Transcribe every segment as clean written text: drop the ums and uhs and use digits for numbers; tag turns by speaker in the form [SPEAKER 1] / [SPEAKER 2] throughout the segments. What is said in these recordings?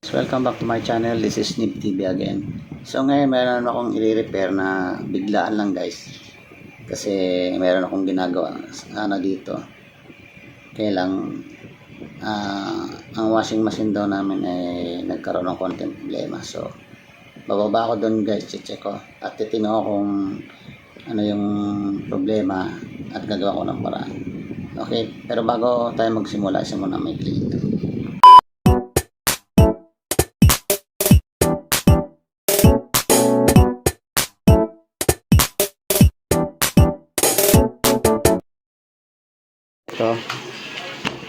[SPEAKER 1] Welcome back to my channel. This is Nip TV again. So ngayon meron akong i-repair na biglaan lang guys. Kasi meron akong ginagawa dito. Kaya lang ang washing machine daw namin ay nagkaroon ng konting problema. So bababa ako doon guys, check ko at titingnan ko kung ano yung problema at gagawa ko ng paraan. Okay, pero bago tayo magsimula, isa muna may clean.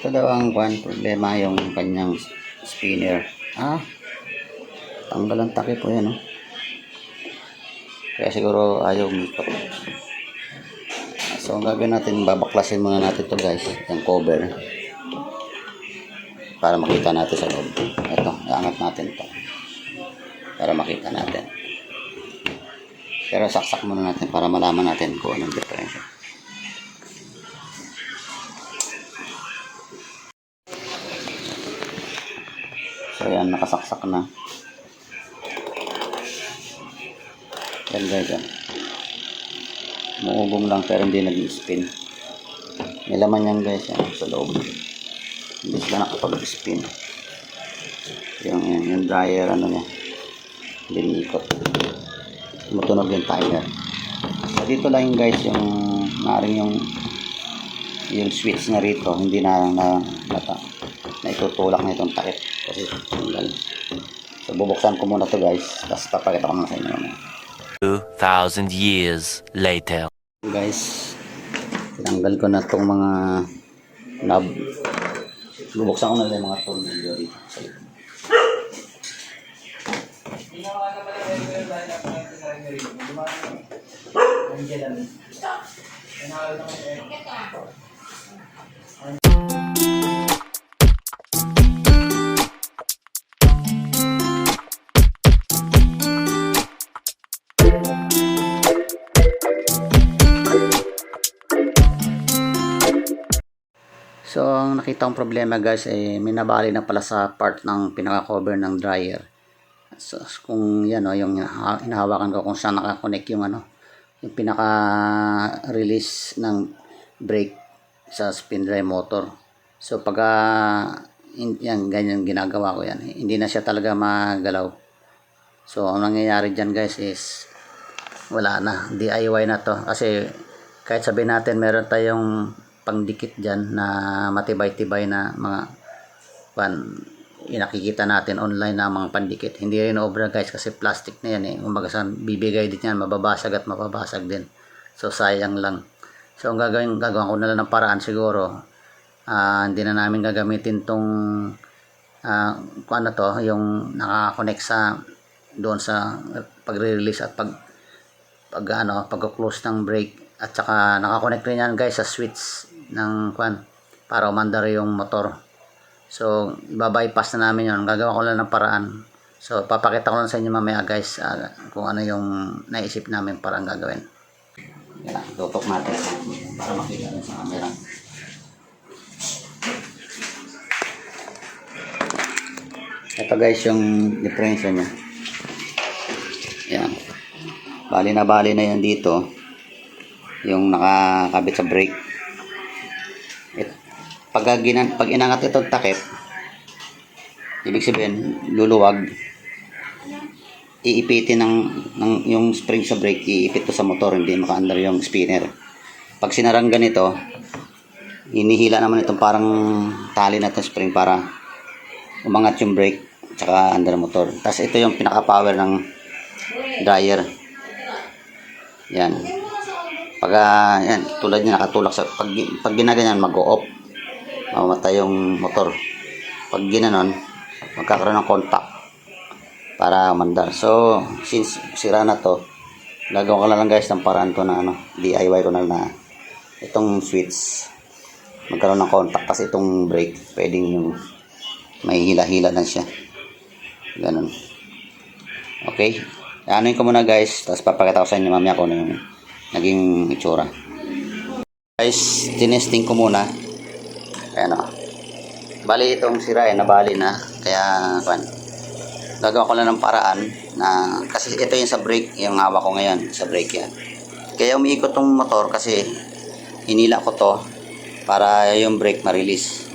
[SPEAKER 1] Ito daw ang problema, yung kanyang spinner. Tanggal ang takip po yan, no? Kaya siguro ayaw umikot. So ang gagawin natin, babaklasin muna natin to guys, yung cover, para makita natin sa loob. Ito, iangat natin to para makita natin. Pero saksak muna natin para malaman natin kung anong diferensya. So yan, nakasaksak na. Yan guys, yan. Muugong lang pero hindi nag-spin. May laman yan guys, yan sa loob. Hindi sila nakapag-spin. Yung dryer, ano niya, linikot. Tumutunog yung timer. So dito lang guys, yung maaaring yung switch na rito, hindi na itutulak na itong takip kasi tanggal. So bubuksan ko muna to guys, tapos papakita ko na sa inyo.
[SPEAKER 2] 2,000 years later.
[SPEAKER 1] Guys, tinanggal ko na itong mga knob. Bubuksan ko na yung mga tornilyo dito sa likod. So, ang nakita kong problema guys ay may nabali na pala sa part ng pinaka-cover ng dryer. So, kung yan o, yung hinahawakan ko kung saan nakakonect yung yung pinaka-release ng brake sa spin drive motor. So, pag yan, ganyan ginagawa ko yan. Hindi na siya talaga magalaw. So, ang nangyayari dyan guys is wala na. DIY na to. Kasi kahit sabihin natin meron tayong pangdikit dyan na matibay-tibay na mga nakikita natin online na mga pandikit, hindi rin obra guys kasi plastic na yan eh. Kumbaga bibigay din yan, mababasag at mababasag din. So sayang lang. So ang gagawin ko na lang ng paraan siguro, hindi na namin gagamitin tong yung nakakonect sa doon sa pagre-release at pag-close ng brake, at saka nakakonect rin yan guys sa switch ng para umandar yung motor. So iba-bypass na namin yun. Gagawa ko lang ng paraan. So papakita ko lang sa inyo mamaya guys kung ano yung naisip namin parang gagawin. Yan, tutok natin para makita rin sa camera. Ito guys yung diferensya nya. Yan, bali na yan dito yung nakakabit sa brake. Pag inangat itong takip, ibig sabihin luluwag, iipitin ng yung spring sa brake, iipit to sa motor, hindi maka-under yung spinner. Pag sinarang ganito, inihila naman itong parang tali na itong spring para umangat yung brake tsaka under motor. Tapos ito yung pinaka-power ng dryer. Yan. Pag yan, tulad niya nakatulak sa pag ginaganyan, mag-o-off, mamatay yung motor. Pag ginanon, magkakaroon ng contact para mandar. So since sira na to, gagawin ko lang guys ng paraan to na DIY ko na itong switch magkaroon ng contact, kasi itong brake pwedeng yung may hila-hila lang siya, ganun. Okay, anuin ko muna guys, tapos papakita ko sa inyo mamaya kung ano yung naging itsura. Guys, tinesting ko muna. Ayan o. Bali itong sira nabali na. Kaya gagawa ko lang ng paraan na, kasi ito yung sa brake, yung hawak ko ngayon, sa brake yan. Kaya umiikot tong motor kasi hinila ko to para yung brake ma-release.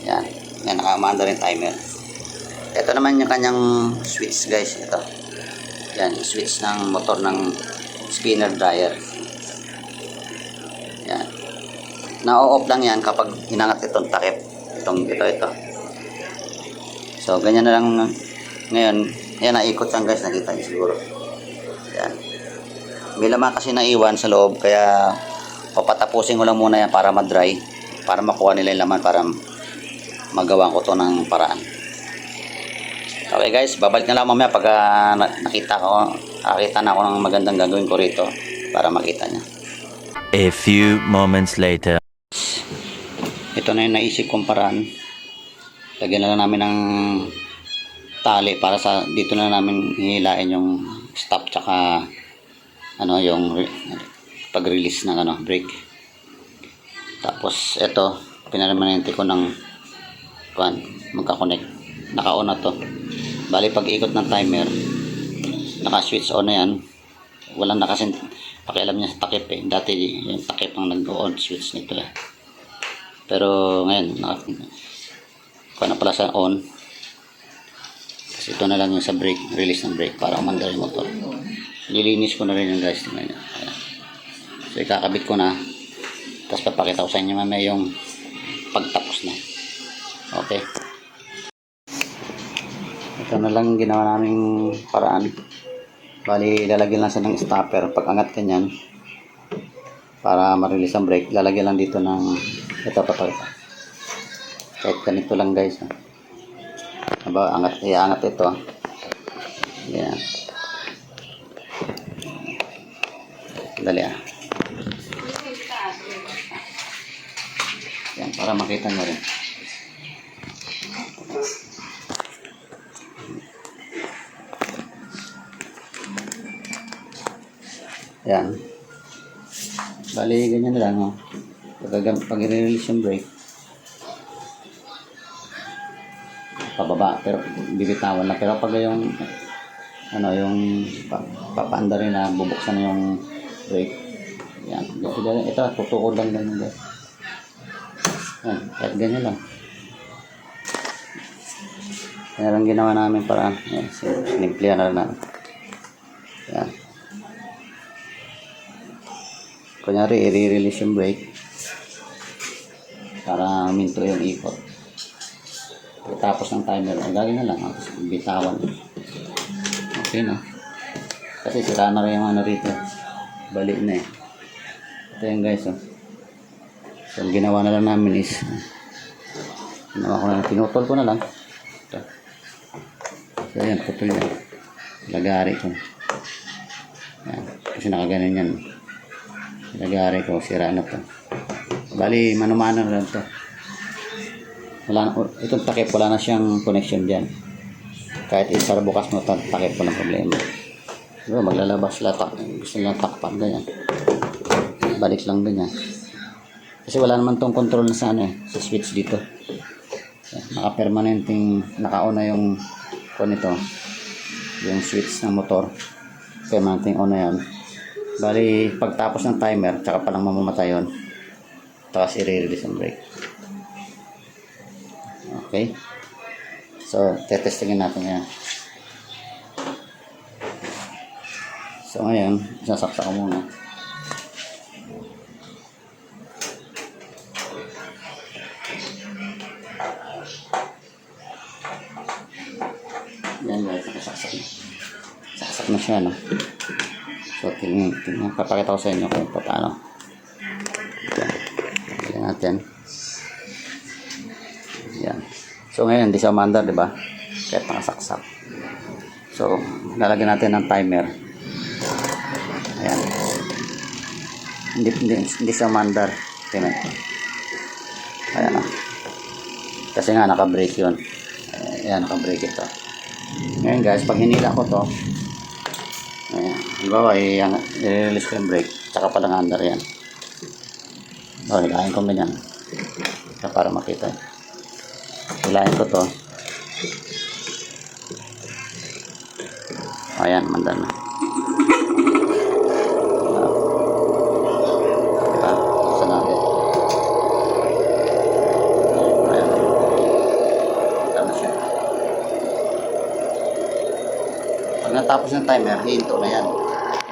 [SPEAKER 1] Yan. Yan, nakamanda rin timer. Ito naman yung kanyang switch guys. Ito. Yan, switch ng motor ng spinner dryer. Yan. Na-off lang yan kapag hinangat itong takip. Ito. So, ganyan na lang ngayon. Yan, naikot yan guys. Nakita niyo siguro. Yan. May laman kasi naiwan sa loob. Kaya, papatapusin ko lang muna yan para ma-dry. Para makuha nila yung laman. Para magawa ko to ng paraan. Okay guys, babalik na lang mamaya pag nakita na ako ng magandang gagawin ko rito para makita niya.
[SPEAKER 2] A few moments later.
[SPEAKER 1] Ito na yung naisip kong paraan. Lagyan na lang namin ng tali para sa dito na namin hihilain yung stop tsaka yung pag-release ng brake. Tapos ito, pinaramanente ko ng magka-connect. Naka-on na to. Bali pag ikot ng timer, naka-switch on na yan. Walang pakialam niya sa takip eh. Dati yung takip ang nag-on switch nito eh. Pero ngayon, na pala sa on. Kasi ito na lang yung sa brake, release ng brake para umandar yung motor. Lilinis ko na rin yung guys. Ayan. So ikakabit ko na. Tapos papakita ko sa inyo mamaya yung pagtapos na. Okay. Ito na lang ginawa naming paraan. Bali, lalagyan lang siya ng stopper. Pag angat kanyan, para ma-release ang brake, lalagyan lang dito ng ito papakita. Kahit ganito lang guys. Iangat ito. Yan. Dali Yan, para makita nyo rin. Yan. Bali, ganyan na lang, pag i-release yung brake, pababa, pero bibitawan na. Pero pag yung, yung papaanda rin na, bubuksan na yung brake. Yan. Ito, tutukod lang ganyan, guys. Yan, kahit ganyan lang. Yan lang ginawa namin para, sinimplihan na lang. Yan. Kunyari, i-release yung brake para minto yung ikot. Tapos ng timer, ang gagawin na lang, bitawan. Okay na. Kasi sira na rin yung rito. Balik na eh. Ito yung guys, So, ang ginawa na lang namin is, pinutol ko na lang. Ito. So, yan, putol yan. Lagari ko. Yan. Kasi nakaganan yan. Lagari ko, sira na to. Bali, manumana na lang to. Itong takip, wala na siyang connection dyan. Kahit isara bukas mo, takip, walang problema. Diba, maglalabas latak. Gusto nilang takpan, ganyan. Balik lang ganyan. Kasi wala naman tong control na sa sa switch dito. Naka-permanenteng, naka-on na yung nito. Yung switch ng motor. Permanenteng on na yan. Bali, pagtapos ng timer, tsaka palang mamamatay yun. Tapos i-release ang brake. Okay. So, tetestingin natin yan. So, ngayon, sasaksak ko muna. Yan guys, nakasaksak na. Saksak na siya, So, tingnan, papakita ko sa inyo kung paano. Tingnan natin. Yan. So, ngayon, hindi siya umandar, diba? Kahit nakasaksak. So, lalagyan natin ng timer. Ayan. Hindi siya umandar. Tingnan. Ayan. Kasi nga, naka-brake yun. Ayan, naka-brake ito. Ngayon guys, pag hinila ko to, ayan, halimbawa, i-release ko yung brake, tsaka palang under yan. Hilahin ko ganyan. Para makita. Hilahin ko to. Ayan, mandan na. Diba? Buksan natin. Ayan. Mandan na siya. Pag natapos ng timer, hinto na yan.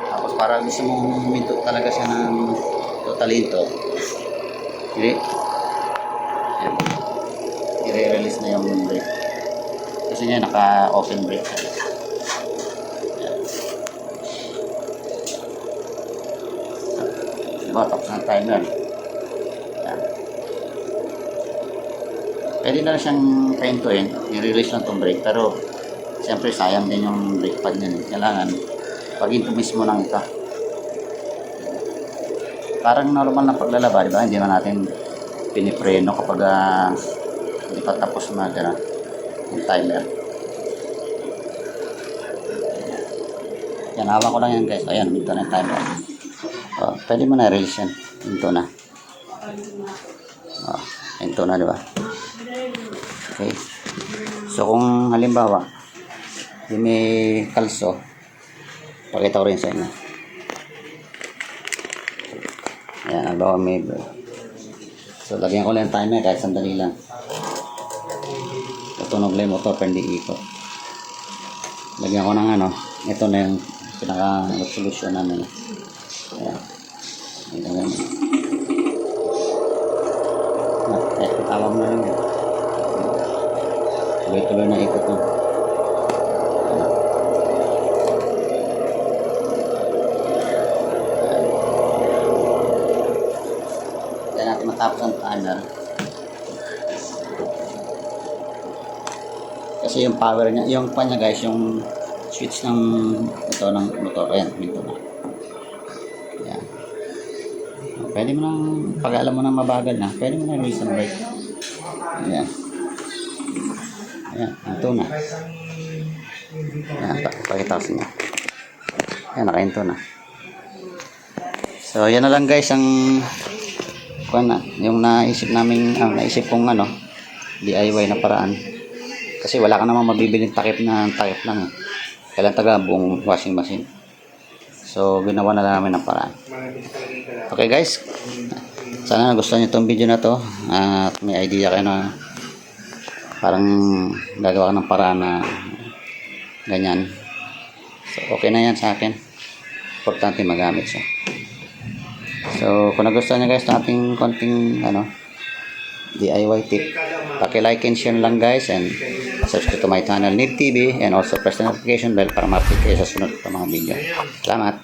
[SPEAKER 1] Tapos para gusto mong huminto talaga siya ng total hinto, ayan. I-release na yung brake. Kasi niya naka-open brake siya. Ayan. Diba, tapos ng timer. Ayan. Pwede na siyang pahintuin, i-release lang itong brake, pero siyempre sayang din yung brake pad niya. Kailangan pag-into mismo lang ito. Parang normal na paglalaba, diba? Hindi na natin pinipreno kapag hindi pa tapos na gano'n yung timer. Yan, hawa ko lang yan guys. Ayan, ito na yung timer. Pwede mo na release yan. Ito na. Ito na, diba? Okay. So kung halimbawa hindi may kalso, pakita ko rin sa inyo. Ayan, halimbawa may so lagyan ko lang yung timer kahit sandali lang. Tutunog lang yung motor pero hindi ikot. Lagyan ko ng ano, ito na yung pinaka resolution namin. Ayan. Ito na yun. Tawa mo na lang yun. Tuloy-tuloy na ikot mo. Kaya natin matapos ang timer. Kasi yung power niya, yung pan niya guys, yung switch ng ito ng motor, ayan, ito na. Ayan. Pwede mo nang, pag alam mo nang mabagal na, pwede mo na release ang brake. Ayan. Ayan, ito na. Ayan, pakita ko sa inyo. Ayan, nakahinto na. So, yan na lang guys ang yung naisip namin, naisip kong DIY na paraan. Kasi wala ka namang mabibiling takip lang eh. Kailan taga buong washing machine. So, ginawa na lang namin ng paraan. Okay guys, sana nagustuhan nyo itong video na to at may idea kayo na parang gagawa ka ng paraan na ganyan. So, okay na yan sa akin. Importante magamit siya. So, kung nagustuhan nyo guys ng ating konting DIY tip, paki-like and share lang guys, and subscribe to my channel Nib TV, and also press the notification bell para ma-update kayo sa sunod pa mga video. Salamat!